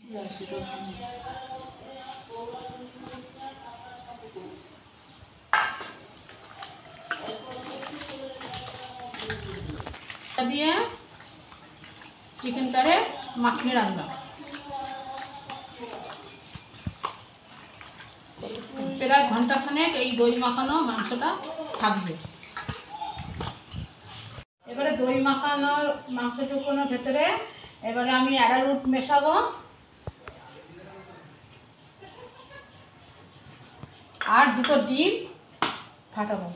দিয়ে চিকেনটারে মাখিয়ে রাখলাম। প্রায় ঘন্টাখানেক এই দই মাখানো মাংসটা থাকবে। এবারে দই মাখানোর মাংসটুকুনোর ভেতরে এবারে আমি অ্যারারুট মেশাবো আর দুটো ডিম ফাটাবো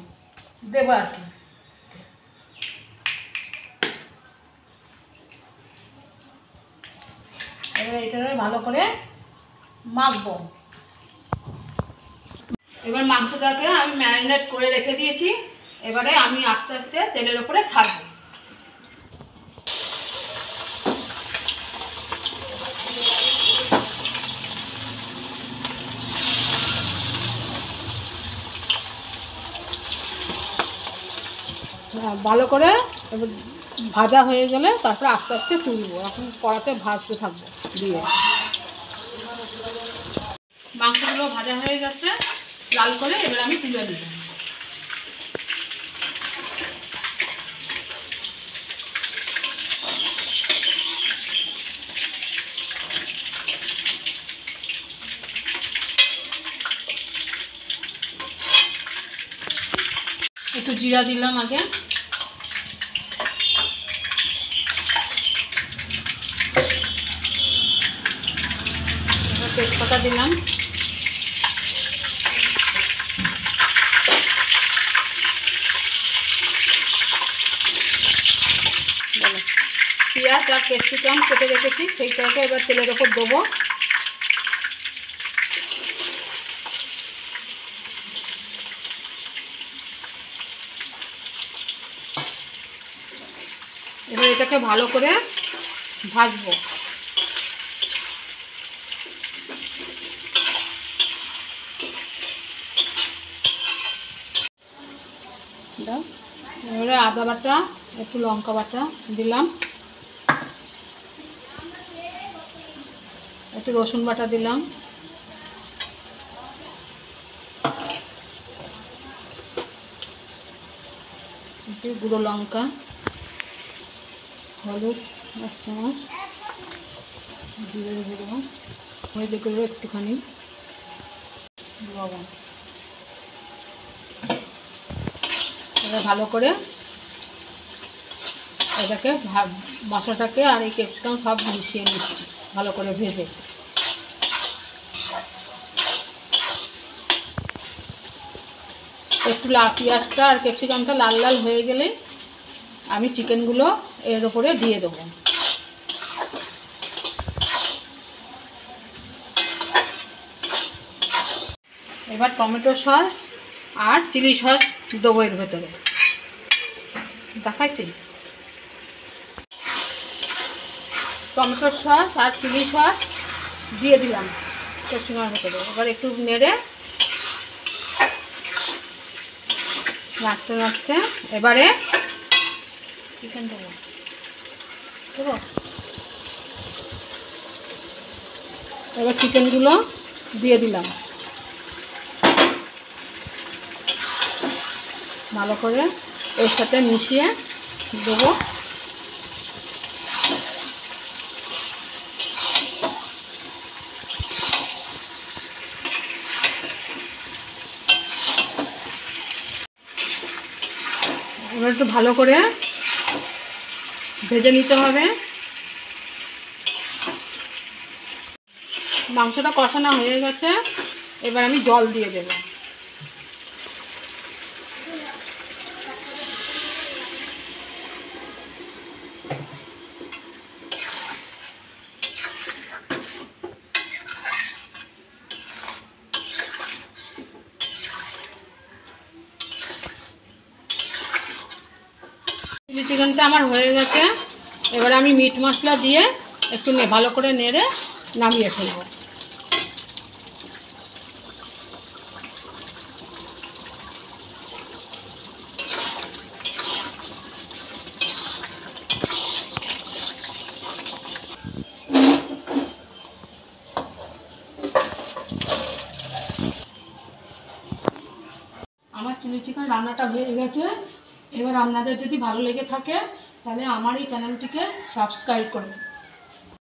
দেবো আর কি। এবারে এটাকে ভালো করে মাখবো। এবার মাংসটাকে আমি ম্যারিনেট করে রেখে দিয়েছি, এবারে আমি আস্তে আস্তে তেলের উপরে ছাড়বো। ভালো করে এবার ভাজা হয়ে গেলে তারপরে আস্তে আস্তে তুলবো। এখন কড়াতে ভাজতে থাকবো দিয়ে। মাংসগুলো ভাজা হয়ে গেছে লাল করে, এবার আমি তুলে দিব। একটু জিরা দিলাম আগে, তেজপাতা দিলাম, পেঁয়াজ আর ক্যাপসিকাম কেটে রেখেছি সেইটাকে এবার তেলের ওপর দেবো। এবার এটাকে ভালো করে ভাজবো। এবারে আদা বাটা একটু লঙ্কা বাটা দিলাম, একটু রসুন বাটা দিলাম, একটু গুঁড়ো লঙ্কা, হলুদ 1 চামচ, জিরে গুঁড়ো, হলুদ গুঁড়ো একটুখানি, লবণ। এবার ভালো করে এটাকে মশলাটাকে আর এই ক্যাপসিকাম সব মিশিয়ে নিচ্ছি ভালো করে ভেজে। একটু পেঁয়াজটা আর ক্যাপসিকামটা লাল লাল হয়ে গেলে আমি চিকেনগুলো এর উপরে দিয়ে দেবো। এবার টমেটো সস আর চিলি সস দেবো এর ভেতরে, দেখাচ্ছি। টমেটো সস আর চিলি সস দিয়ে দিলাম ক্যাপসিকামের ভেতরে। এবার একটু নেড়ে নাড়তে নাড়তে এবারে চিকেন দেবো। এবার চিকেনগুলো দিয়ে দিলাম, ভালো করে এর সাথে মিশিয়ে দেবো। এবার একটু ভালো করে ভেজে নিতে হবে। মাংসটা কষানো হয়ে গেছে, এবার আমি জল দিয়ে দেবো। চিলি চিকেনটা আমার হয়ে গেছে, এবার আমি মিট মশলা দিয়ে একটু ভালো করে নেড়ে নামিয়ে ফেলবো। চিলি চিকেন রান্নাটা হয়ে গেছে। এবার আপনাদের যদি ভালো লেগে থাকে তাহলে আমার এই চ্যানেলটিকে সাবস্ক্রাইব করুন।